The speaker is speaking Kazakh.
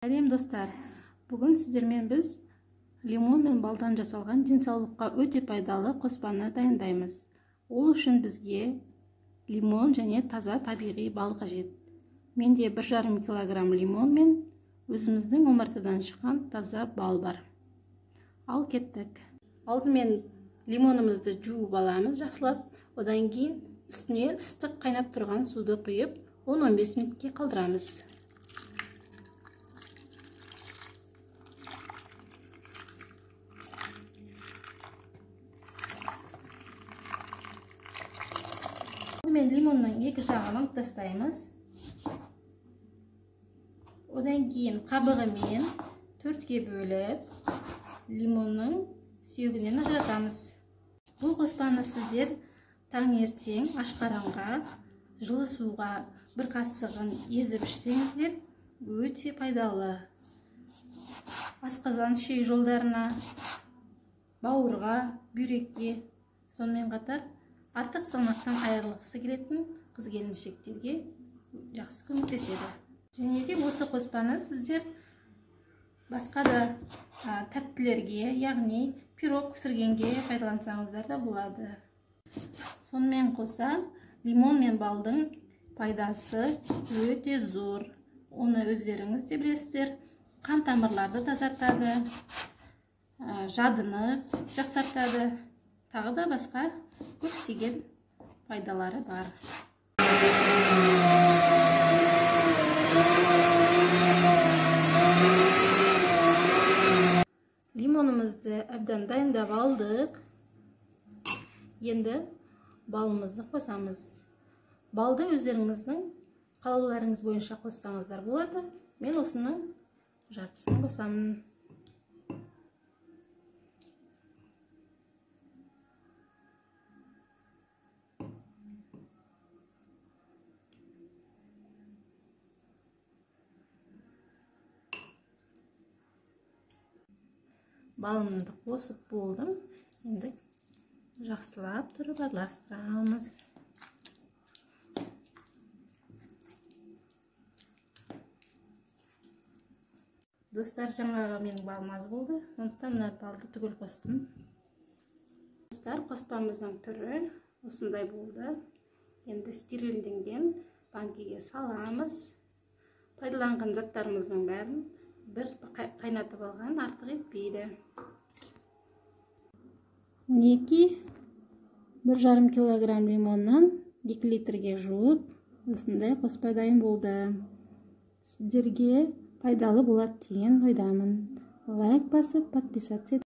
Сәлем достар, бүгін сіздермен біз лимон мен балдан жасалған денсаулыққа өте пайдалы қоспаны дайындаймыз. Ол үшін бізге лимон және таза табиғи бал қажет. Менде 1,5 килограмм лимон мен өзіміздің омартадан шыққан таза бал бар. Ал кеттік. Алдымен лимонымызды жуып аламыз жақсылап, одан кейін үстіне ыстық қайнап тұрған суды құйып 10-15 минутке қалдырамыз. Мен лимонның екі жағын тастаймыз. Одан кейін қабығымен 4-ке бөліп лимонның сүйегінен ажыратамыз. Бұл қоспаны сіздер таңертең ашқараңға жылы суға бір қасығын езіп ішсеңіздер өте пайдалы. Асқазан ішек жолдарына, бауырға, бүйрекке, сонымен қатар артық салмақтан айырылғысы келетін қыз-келіншектерге жақсы көмектеседі. Және де осы қоспаны сіздер басқа да тәттілерге, яғни пирог пісіргенге пайдалансаңыздар да болады. Сонымен қоса лимон мен балдың пайдасы өте зор. Оны өздеріңіз де білесіздер, қан тамырларды тазартады, жадыны жақсартады, тағы да басқа көптеген пайдалары бар. Лимонымызды әбден дайындап алдық. Енді балымызды қосамыз. Балды өздеріңіздің қалауларыңыз бойынша қоссаңыздар болады. Мен осының жартысын қосамын. Балымды қосып болдым. Енді жақсылап тұрып араластырамыз. Достар, жаңағы менің балым аз болды. Сондықтан мына балды түгел қостым. Достар, қоспамыздың түрі осындай болды. Енді стерилденген банкеге саламыз. Пайдаланған заттарымыздың бәрін бір қайнатып алған артық етпейді. 1,5 килограмм лимоннан 2 литрге жуық осындай қоспа дайын болды. Сіздерге пайдалы болады деген ойдамын. Лайк басып, подписаться